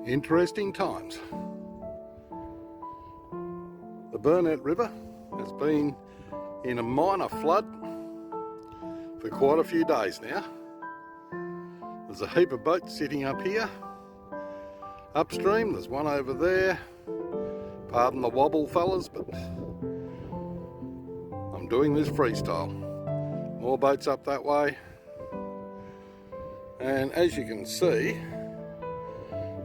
Interesting times. The Burnett River has been in a minor flood for quite a few days now. There's a heap of boats sitting up here. Upstream, there's one over there. Pardon the wobble, fellas, but I'm doing this freestyle. More boats up that way. And as you can see,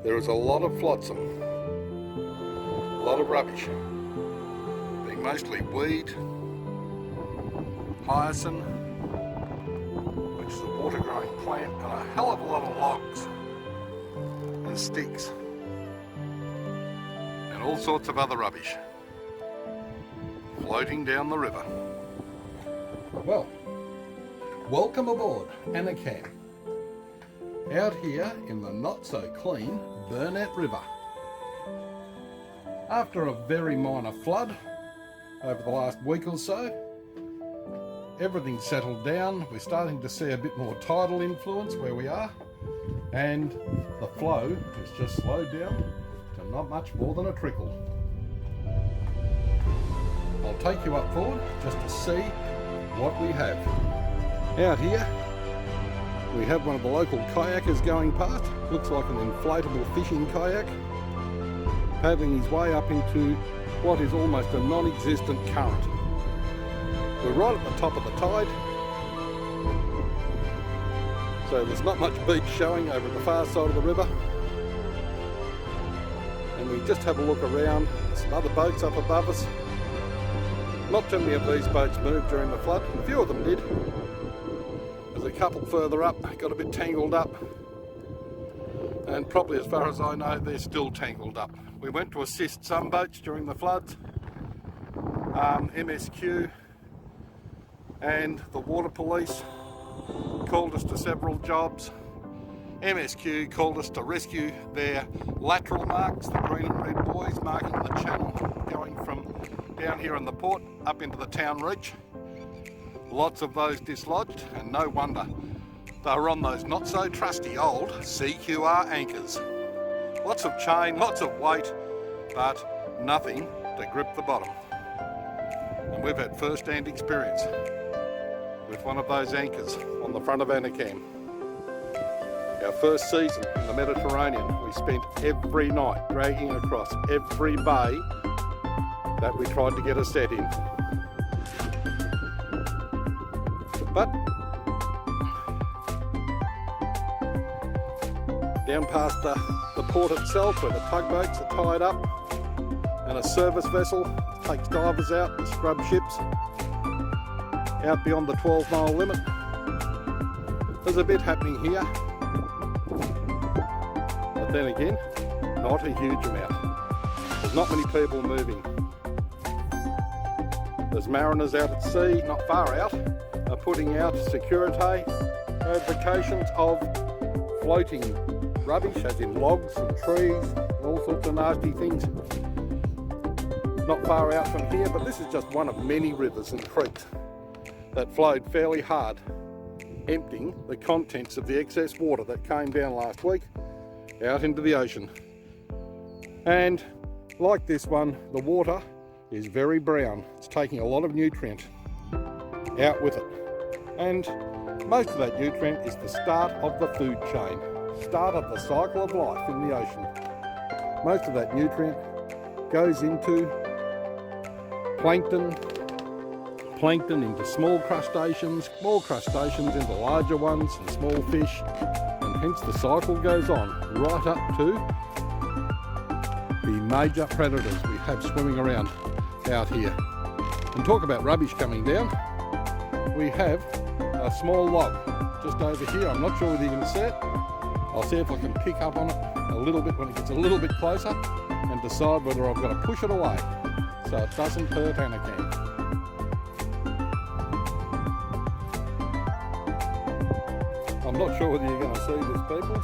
there is a lot of flotsam, a lot of rubbish, being mostly weed, hyacinth, which is a water growing plant, and a hell of a lot of logs and sticks and all sorts of other rubbish floating down the river. Well, welcome aboard Anacam, out here in the not so clean Burnett River. After a very minor flood over the last week or so, everything's settled down. We're starting to see a bit more tidal influence where we are, and the flow has just slowed down to not much more than a trickle. I'll take you up forward just to see what we have. Out here we have one of the local kayakers going past. Looks like an inflatable fishing kayak, paddling his way up into what is almost a non-existent current. We're right at the top of the tide, so there's not much beach showing over the far side of the river. And we just have a look around. There's some other boats up above us. Not too many of these boats moved during the flood. A few of them did. There's a couple further up, got a bit tangled up, and probably as far as I know they're still tangled up. We went to assist some boats during the floods. MSQ and the water police called us to several jobs. MSQ called us to rescue their lateral marks, the green and red buoys marking the channel going from down here in the port up into the town reach. Lots of those dislodged, and no wonder. They were on those not so trusty old CQR anchors. Lots of chain, lots of weight, but nothing to grip the bottom. And we've had first-hand experience with one of those anchors on the front of Anacam. Our first season in the Mediterranean, we spent every night dragging across every bay that we tried to get a set in. But down past the port itself, where the tugboats are tied up and a service vessel takes divers out to scrub ships out beyond the 12-mile limit, there's a bit happening here, but then again, not a huge amount. There's not many people moving. There's mariners out at sea, not far out, are putting out security notifications of floating rubbish, as in logs and trees and all sorts of nasty things. Not far out from here, but this is just one of many rivers and creeks that flowed fairly hard, emptying the contents of the excess water that came down last week out into the ocean. And like this one, the water is very brown. It's taking a lot of nutrient out with it. And most of that nutrient is the start of the food chain, start of the cycle of life in the ocean. Most of that nutrient goes into plankton into small crustaceans, more crustaceans into larger ones and small fish, and hence the cycle goes on right up to the major predators we have swimming around out here. And talk about rubbish coming down, we have a small log just over here. I'm not sure whether you can see it. I'll see if I can pick up on it a little bit when it gets a little bit closer and decide whether I've got to push it away so it doesn't hurt Anacam. I'm not sure whether you're going to see this, people,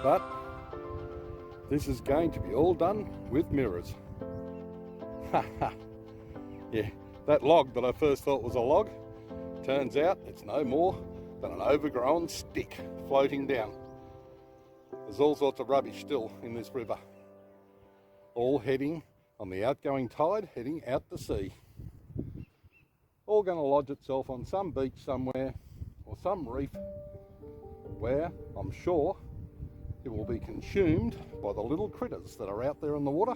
but this is going to be all done with mirrors. Yeah, that log that I first thought was a log, turns out it's no more than an overgrown stick floating down. There's all sorts of rubbish still in this river, all heading on the outgoing tide, heading out to sea. All going to lodge itself on some beach somewhere or some reef where I'm sure it will be consumed by the little critters that are out there in the water.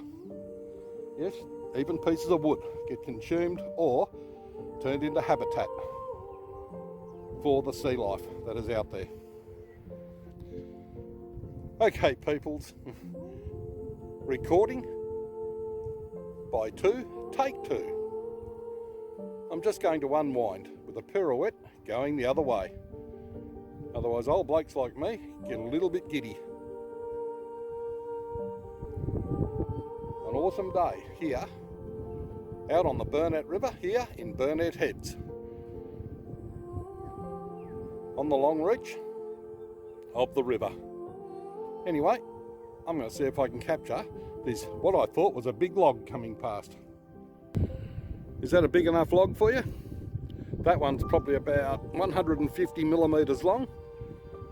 Yes, even pieces of wood get consumed or turned into habitat for the sea life that is out there. Okay, peoples, recording by 2, take 2. I'm just going to unwind with a pirouette going the other way. Otherwise old blokes like me get a little bit giddy. An awesome day here out on the Burnett River here in Burnett Heads on the long reach of the river. Anyway, I'm going to see if I can capture this, what I thought was a big log coming past. Is that a big enough log for you? That one's probably about 150 millimeters long,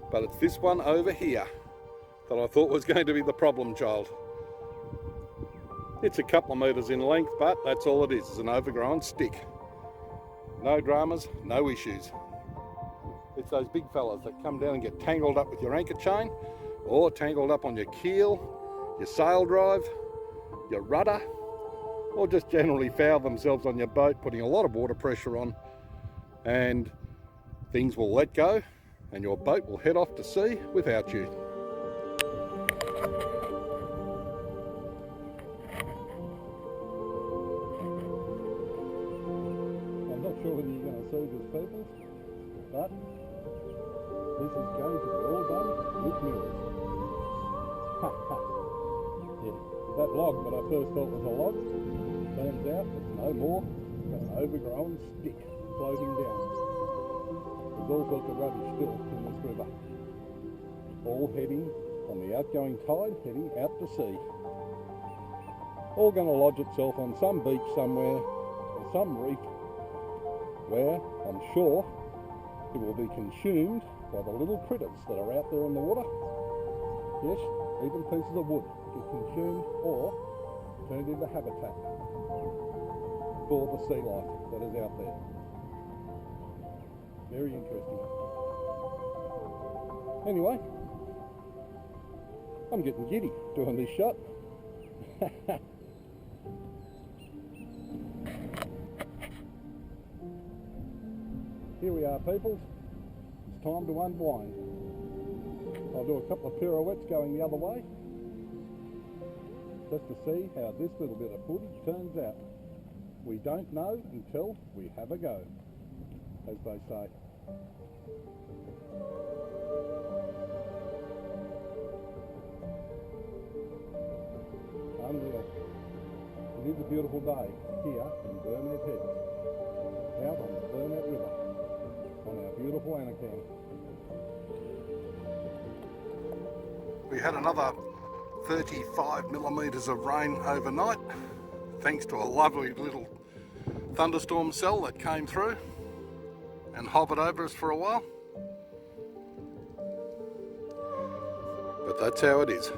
but it's this one over here that I thought was going to be the problem child. It's a couple of meters in length, but that's all it is an overgrown stick. No dramas, no issues. It's those big fellas that come down and get tangled up with your anchor chain, or tangled up on your keel, your sail drive, your rudder, or just generally foul themselves on your boat, putting a lot of water pressure on, and things will let go and your boat will head off to sea without you. I'm not sure whether you're going to see this, people, but this is going to be all done with mirrors. Yeah, that log that I first thought was a log, turns out it's no more than an overgrown stick floating down. There's all sorts of rubbish still in this river, all heading on the outgoing tide, heading out to sea. All going to lodge itself on some beach somewhere or some reef where I'm sure it will be consumed by the little critters that are out there in the water. Yes, even pieces of wood get consumed or turned into habitat for the sea life that is out there. Very interesting. Anyway, I'm getting giddy doing this shot. Here we are, people. It's time to unwind. I'll do a couple of pirouettes going the other way, just to see how this little bit of footage turns out. We don't know until we have a go, as they say. Unreal. It is a beautiful day here in Burnett Heads, out on the Burnett River, on our beautiful Anacan. We had another 35 millimeters of rain overnight, thanks to a lovely little thunderstorm cell that came through and hovered over us for a while. But that's how it is.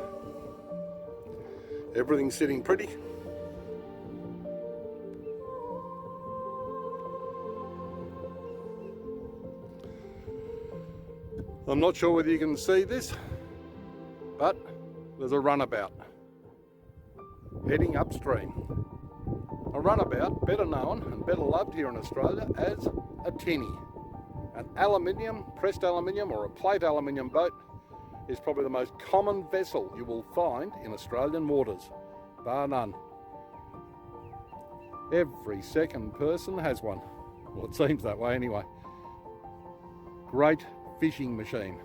Everything's sitting pretty. I'm not sure whether you can see this, but there's a runabout heading upstream. A runabout, better known and better loved here in Australia as a tinny. An aluminium, pressed aluminium or a plate aluminium boat is probably the most common vessel you will find in Australian waters, bar none. Every second person has one. Well, it seems that way anyway. Great fishing machine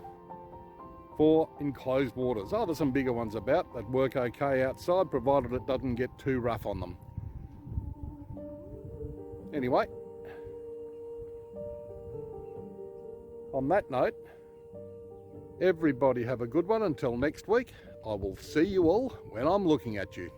for enclosed waters. Oh, there's some bigger ones about that work okay outside, provided it doesn't get too rough on them. Anyway, on that note, everybody have a good one until next week. I will see you all when I'm looking at you.